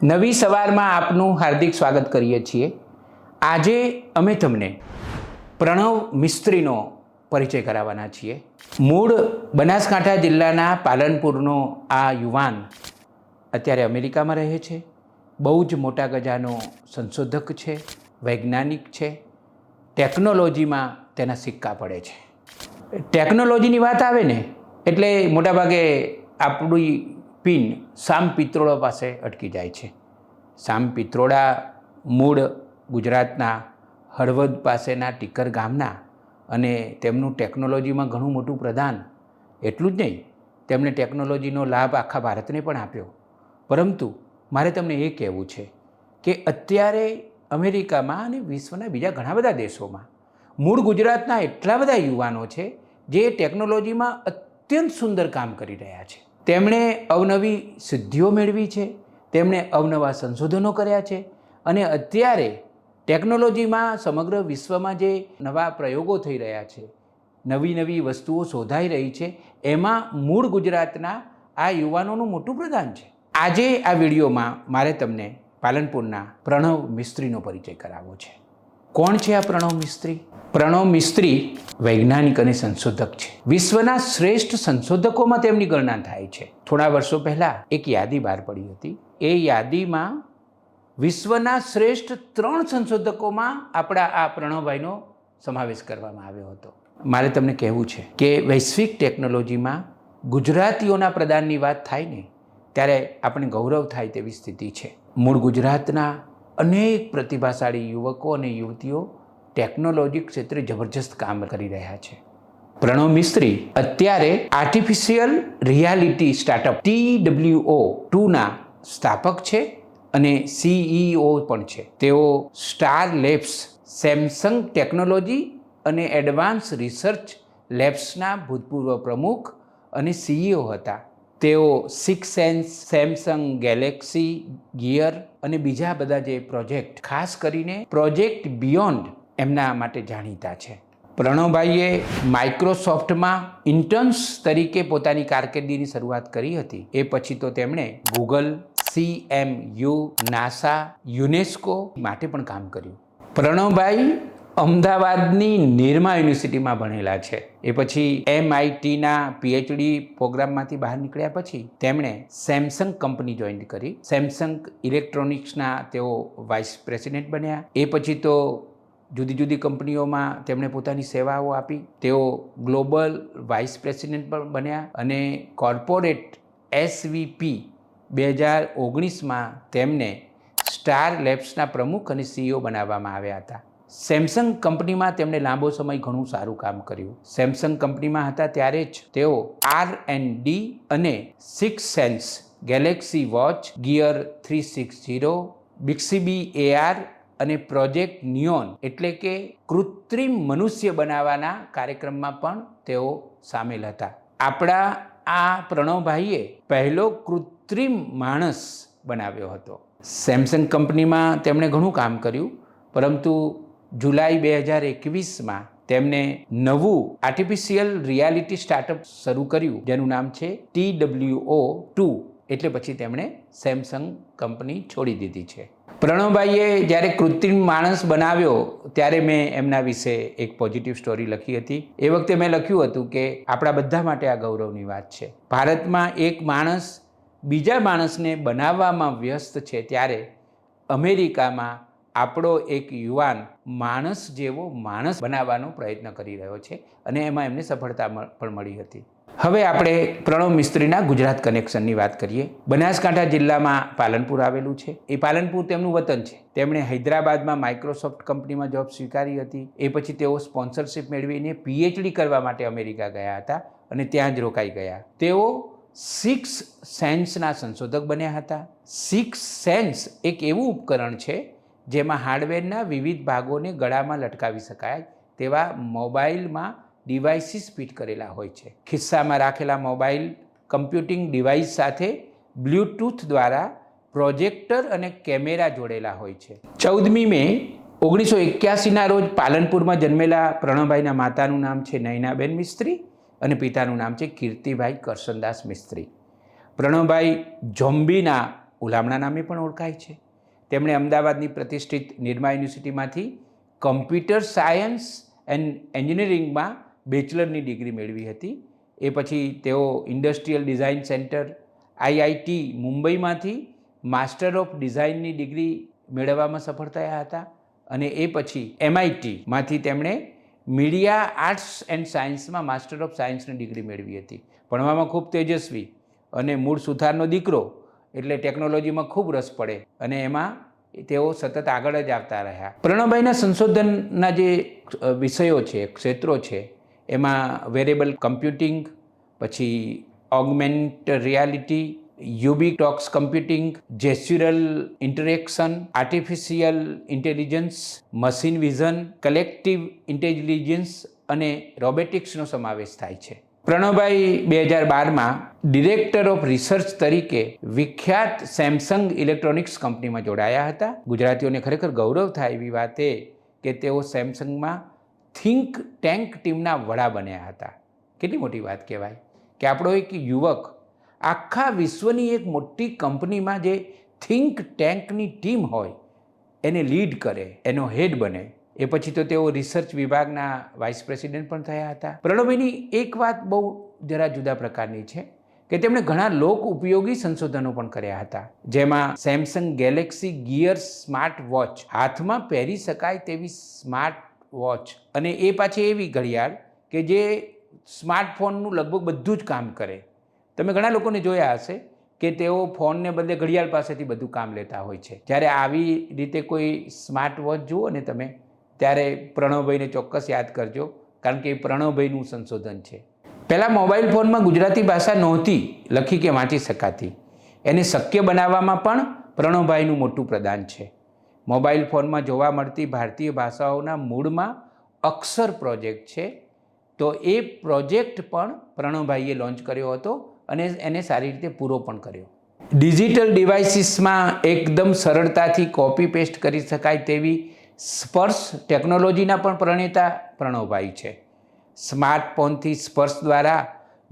નવી સવારમાં આપનું હાર્દિક સ્વાગત કરીએ છીએ। આજે અમે તમને પ્રણવ મિસ્ત્રીનો પરિચય કરાવવાના છીએ। મૂળ બનાસકાંઠા જિલ્લાના પાલનપુરનો આ યુવાન અત્યારે અમેરિકામાં રહે છે। બહુ જ મોટા ગજાનો સંશોધક છે, વૈજ્ઞાનિક છે, ટેકનોલોજીમાં તેના સિક્કા પડે છે। ટેકનોલોજીની વાત આવે ને એટલે મોટાભાગે આપણી પિન સામ પિત્રોડા પાસે અટકી જાય છે। સામ પિત્રોડા મૂળ ગુજરાતના હળવદ પાસેના ટીકર ગામના અને તેમનું ટેકનોલોજીમાં ઘણું મોટું પ્રદાન, એટલું જ નહીં, તેમણે ટેકનોલોજીનો લાભ આખા ભારતને પણ આપ્યો। પરંતુ મારે તમને એ કહેવું છે કે અત્યારે અમેરિકામાં અને વિશ્વના બીજા ઘણા બધા દેશોમાં મૂળ ગુજરાતના એટલા બધા યુવાનો છે જે ટેકનોલોજીમાં અત્યંત સુંદર કામ કરી રહ્યા છે। તેમણે અવનવી સિદ્ધિઓ મેળવી છે, તેમણે અવનવા સંશોધનો કર્યા છે અને અત્યારે ટેકનોલોજીમાં સમગ્ર વિશ્વમાં જે નવા પ્રયોગો થઈ રહ્યા છે, નવી નવી વસ્તુઓ શોધાઈ રહી છે, એમાં મૂળ ગુજરાતના આ યુવાનોનું મોટું પ્રદાન છે। આજે આ વિડીયોમાં મારે તમને પાલનપુરના પ્રણવ મિસ્ત્રીનો પરિચય કરાવવો છે। કોણ છે આ પ્રણવ મિસ્ત્રી? પ્રણવ મિસ્ત્રી વૈજ્ઞાનિક અને સંશોધક છે। વિશ્વના શ્રેષ્ઠ સંશોધકોમાં તેમની ગણના થાય છે। થોડા વર્ષો પહેલાં એક યાદી બહાર પડી હતી। એ યાદીમાં વિશ્વના શ્રેષ્ઠ 3 સંશોધકોમાં આપણા આ પ્રણવભાઈનો સમાવેશ કરવામાં આવ્યો હતો। મારે તમને કહેવું છે કે વૈશ્વિક ટેકનોલોજીમાં ગુજરાતીઓના પ્રદાનની વાત થાય ને ત્યારે આપણે ગૌરવ થાય તેવી સ્થિતિ છે। મૂળ ગુજરાતના અનેક પ્રતિભાશાળી યુવકો અને યુવતીઓ ટેકનોલોજી ક્ષેત્રે જબરજસ્ત કામ કરી રહ્યા છે। પ્રણવ મિસ્ત્રી અત્યારે આર્ટિફિશિયલ રિયાલિટી સ્ટાર્ટઅપ TWO2ના સ્થાપક છે અને CEO પણ છે। તેઓ સ્ટાર લેબ્સ, સેમસંગ ટેકનોલોજી અને એડવાન્સ રિસર્ચ લેબ્સના ભૂતપૂર્વ પ્રમુખ અને CEO હતા। તેઓ six sense, Samsung Galaxy gear અને બીજા બધા જે પ્રોજેક્ટ, ખાસ કરીને પ્રોજેક્ટ બિયોન્ડ, એમના માટે જાણીતા છે। પ્રણવભાઈએ માઇક્રોસોફ્ટમાં ઇન્ટર્ન્સ તરીકે પોતાની કારકિર્દીની શરૂઆત કરી હતી। એ પછી તો તેમણે ગૂગલ, CMU, નાસા, યુનેસ્કો માટે પણ કામ કર્યું। પ્રણવભાઈ અમદાવાદની નિરમા યુનિવર્સિટીમાં ભણેલા છે। એ પછી MITના PhD પ્રોગ્રામમાંથી બહાર નીકળ્યા પછી તેમણે સેમસંગ કંપની જોઈન કરી। સેમસંગ ઇલેક્ટ્રોનિક્સના તેઓ વાઇસ પ્રેસિડેન્ટ બન્યા। એ પછી તો જુદી જુદી કંપનીઓમાં તેમણે પોતાની સેવાઓ આપી। તેઓ ગ્લોબલ વાઇસ પ્રેસિડેન્ટ પણ બન્યા અને કોર્પોરેટ SVP 2019માં તેમને સ્ટાર લેબ્સના પ્રમુખ અને CEO બનાવવામાં આવ્યા હતા। સેમસંગ કંપનીમાં તેમણે લાંબો સમય ઘણું સારું કામ કર્યું। સેમસંગ કંપનીમાં હતા ત્યારે જ તેઓ R&D અને six sense, Galaxy watch, gear 360, બિક્સીબી AR અને પ્રોજેક્ટ નિયોન એટલે કે કૃત્રિમ મનુષ્ય બનાવવાના કાર્યક્રમમાં પણ તેઓ સામેલ હતા। આપણા આ પ્રણવભાઈએ પહેલો કૃત્રિમ માણસ બનાવ્યો હતો। સેમસંગ કંપનીમાં તેમણે ઘણું કામ કર્યું, પરંતુ જુલાઈ 2021માં તેમણે નવું આર્ટિફિશિયલ રિયાલિટી સ્ટાર્ટઅપ શરૂ કર્યું જેનું નામ છે TWO2। એટલે પછી તેમણે સેમસંગ કંપની છોડી દીધી છે। પ્રણવભાઈએ જ્યારે કૃત્રિમ માણસ બનાવ્યો ત્યારે મેં એમના વિશે એક પોઝિટિવ સ્ટોરી લખી હતી। એ વખતે મેં લખ્યું હતું કે આપણા બધા માટે આ ગૌરવની વાત છે। ભારતમાં એક માણસ બીજા માણસને બનાવવામાં વ્યસ્ત છે ત્યારે અમેરિકામાં આપણો એક યુવાન માણસ જેવો માણસ બનાવવાનો પ્રયત્ન કરી રહ્યો છે અને એમાં એમને સફળતા પણ મળી હતી। હવે આપણે પ્રણવ મિસ્ત્રીના ગુજરાત કનેક્શનની વાત કરીએ। બનાસકાંઠા જિલ્લામાં પાલનપુર આવેલું છે। એ પાલનપુર તેમનું વતન છે। તેમણે હૈદરાબાદમાં માઇક્રોસોફ્ટ કંપનીમાં જોબ સ્વીકારી હતી। એ પછી તેઓ સ્પોન્સરશિપ મેળવીને PhD કરવા માટે અમેરિકા ગયા હતા અને ત્યાં જ રોકાઈ ગયા। તેઓ સિક્સ સેન્સના સંશોધક બન્યા હતા। સિક્સ સેન્સ એક એવું ઉપકરણ છે જેમાં હાર્ડવેરના વિવિધ ભાગોને ગળામાં લટકાવી શકાય તેવા મોબાઈલમાં ડિવાઇસીસ ફિટ કરેલા હોય છે। ખિસ્સામાં રાખેલા મોબાઈલ કમ્પ્યુટિંગ ડિવાઇસ સાથે બ્લૂટૂથ દ્વારા પ્રોજેક્ટર અને કેમેરા જોડેલા હોય છે। 14મી મે 1981ના રોજ પાલનપુરમાં જન્મેલા પ્રણવભાઈના માતાનું નામ છે નયનાબેન મિસ્ત્રી અને પિતાનું નામ છે કીર્તિભાઈ કરશનદાસ મિસ્ત્રી। પ્રણવભાઈ ઝોમ્બીના હુલામણા નામે પણ ઓળખાય છે. તેમણે અમદાવાદની પ્રતિષ્ઠિત નિરમા યુનિવર્સિટીમાંથી કમ્પ્યુટર સાયન્સ એન્ડ એન્જિનિયરિંગમાં બેચલરની ડિગ્રી મેળવી હતી. એ પછી તેઓ ઇન્ડસ્ટ્રીયલ ડિઝાઇન સેન્ટર IIT મુંબઈમાંથી માસ્ટર ઓફ ડિઝાઇનની ડિગ્રી મેળવવામાં સફળ થયા હતા. અને એ પછી MITમાંથી તેમણે મીડિયા આર્ટ્સ એન્ડ સાયન્સમાં માસ્ટર ઓફ સાયન્સની ડિગ્રી મેળવી હતી. ભણવામાં ખૂબ તેજસ્વી અને મૂળ સુથારનો દીકરો એટલે ટેકનોલોજીમાં ખૂબ રસ પડે અને એમાં તેઓ સતત આગળ જ આવતા રહ્યા. પ્રણવભાઈના સંશોધનના જે વિષયો છે, ક્ષેત્રો છે, એમાં વેરેબલ કમ્પ્યુટિંગ, પછી augment reality, ubiquitous computing, gestural interaction, artificial intelligence, machine vision, collective intelligence અને રોબોટિક્સનો સમાવેશ થાય છે. પ્રણવભાઈ 2012માં ડિરેક્ટર ઓફ રિસર્ચ તરીકે વિખ્યાત સેમસંગ ઇલેક્ટ્રોનિક્સ કંપનીમાં જોડાયા હતા. ગુજરાતીઓને ખરેખર ગૌરવ થાય એવી વાત એ કે તેઓ સેમસંગમાં થિંક ટેન્ક ટીમના વડા બન્યા હતા. કેટલી મોટી વાત કહેવાય કે આપણો એક યુવક આખા વિશ્વની એક મોટી કંપનીમાં જે થિંક ટેન્કની ટીમ હોય એને લીડ કરે, એનો હેડ બને. એ પછી તો તેઓ રિસર્ચ વિભાગના વાઇસ પ્રેસિડેન્ટ પણ થયા હતા. પ્રણવભાઈની એક વાત બહુ જરા જુદા પ્રકારની છે કે તેમણે ઘણા લોક ઉપયોગી સંશોધનો પણ કર્યા હતા, જેમાં Samsung Galaxy gear smart watch, હાથમાં પહેરી શકાય તેવી સ્માર્ટ વોચ, અને એ પાછી એવી ઘડિયાળ કે જે સ્માર્ટફોનનું લગભગ બધું જ કામ કરે. તમે ઘણા લોકોને જોયા હશે કે તેઓ ફોનને બદલે ઘડિયાળ પાસેથી બધું કામ લેતા હોય છે. જ્યારે આવી રીતે કોઈ સ્માર્ટ વોચ જુઓ ને તમે, ત્યારે પ્રણવભાઈને ચોક્કસ યાદ કરજો, કારણ કે એ પ્રણવભાઈનું સંશોધન છે. પહેલાં મોબાઈલ ફોનમાં ગુજરાતી ભાષા નહોતી લખી કે વાંચી શકાતી. એને શક્ય બનાવવામાં પણ પ્રણવભાઈનું મોટું પ્રદાન છે. મોબાઈલ ફોનમાં જોવા મળતી ભારતીય ભાષાઓના મૂળમાં અક્ષર પ્રોજેક્ટ છે, તો એ પ્રોજેક્ટ પણ પ્રણવભાઈએ લોન્ચ કર્યો હતો અને એને સારી રીતે પૂરો પણ કર્યો. ડિજિટલ ડિવાઇસીસમાં એકદમ સરળતાથી કોપી પેસ્ટ કરી શકાય તેવી સ્પર્શ ટેકનોલોજીના પણ પ્રણેતા પ્રણવભાઈ છે. સ્માર્ટફોનથી સ્પર્શ દ્વારા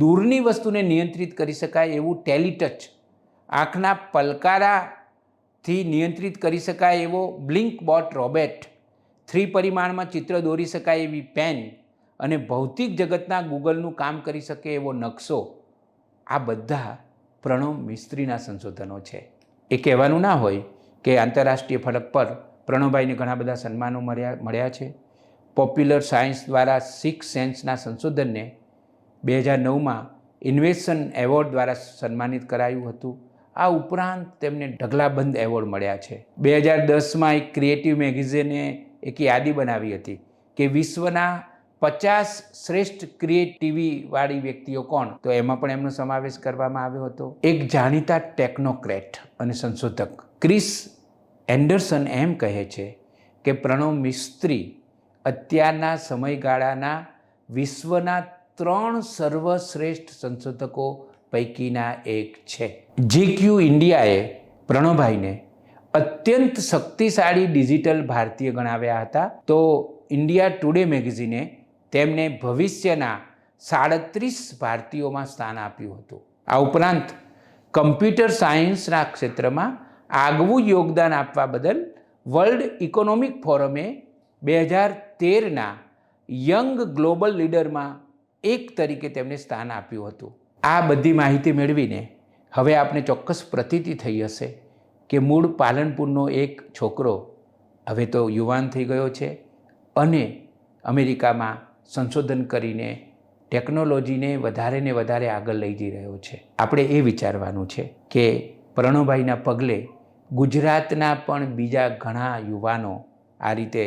દૂરની વસ્તુને નિયંત્રિત કરી શકાય એવું ટેલિટચ, આંખના પલકારાથી નિયંત્રિત કરી શકાય એવો બ્લિંક બોટ રોબોટ, 3 પરિમાણમાં ચિત્ર દોરી શકાય એવી પેન અને ભૌતિક જગતના ગૂગલનું કામ કરી શકે એવો નકશો, આ બધા પ્રણવ મિસ્ત્રીના સંશોધનો છે. એ કહેવાનું ના હોય કે આંતરરાષ્ટ્રીય ફલક પર પ્રણવભાઈને ઘણા બધા સન્માનો મળ્યા છે. પોપ્યુલર સાયન્સ દ્વારા 6 સેન્સના સંશોધનને 2009માં ઇન્વેશન એવોર્ડ દ્વારા સન્માનિત કરાયું હતું. આ ઉપરાંત તેમને ઢગલાબંધ એવોર્ડ મળ્યા છે. 2010માં એક ક્રિએટિવ મેગેઝિને એક યાદી બનાવી હતી કે વિશ્વના 50 શ્રેષ્ઠ ક્રિએટિવિટીવાળી વ્યક્તિઓ કોણ, તો એમાં પણ એમનો સમાવેશ કરવામાં આવ્યો હતો. એક જાણીતા ટેકનોક્રેટ અને સંશોધક ક્રિસ એન્ડરસન એમ કહે છે કે પ્રણવ મિસ્ત્રી અત્યારના સમયગાળાના વિશ્વના 3 સર્વશ્રેષ્ઠ સંશોધકો પૈકીના એક છે. GQ ઇન્ડિયાએ પ્રણવભાઈને અત્યંત શક્તિશાળી ડિજિટલ ભારતીય ગણાવ્યા હતા, તો ઇન્ડિયા ટુડે મેગેઝિને તેમને ભવિષ્યના 37 ભારતીયોમાં સ્થાન આપ્યું હતું. આ ઉપરાંત કમ્પ્યુટર સાયન્સના ક્ષેત્રમાં આગવું યોગદાન આપવા બદલ વર્લ્ડ ઇકોનોમિક ફોરમે 2013ના યંગ ગ્લોબલ લીડરમાં એક તરીકે તેમને સ્થાન આપ્યું હતું. આ બધી માહિતી મેળવીને હવે આપને ચોક્કસ પ્રતીતિ થઈ હશે કે મૂળ પાલનપુરનો એક છોકરો હવે તો યુવાન થઈ ગયો છે અને અમેરિકામાં સંશોધન કરીને ટેકનોલોજીને વધારે ને વધારે આગળ લઈ જઈ રહ્યો છે. આપણે એ વિચારવાનું છે કે પ્રણવભાઈના પગલે ગુજરાતના પણ બીજા ઘણા યુવાનો આ રીતે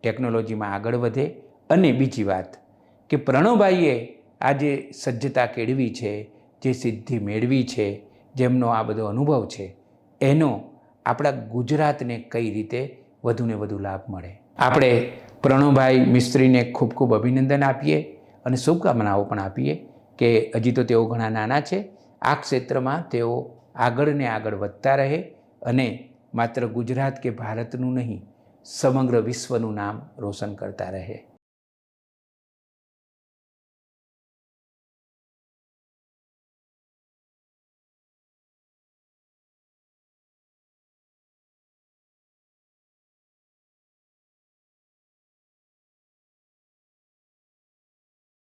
ટેકનોલોજીમાં આગળ વધે. અને બીજી વાત કે પ્રણવભાઈએ આ જે સજ્જતા કેળવી છે, જે સિદ્ધિ મેળવી છે, જેમનો આ બધો અનુભવ છે, એનો આપણા ગુજરાતને કઈ રીતે વધુને વધુ લાભ મળે. આપણે પ્રણવભાઈ મિસ્ત્રીને ખૂબ ખૂબ અભિનંદન આપીએ અને શુભકામનાઓ પણ આપીએ કે હજી તો તેઓ ઘણા નાના છે, આ ક્ષેત્રમાં તેઓ આગળ ને આગળ વધતા રહે અને માત્ર ગુજરાત કે ભારતનું નહીં, સમગ્ર વિશ્વનું નામ રોશન કરતા રહે.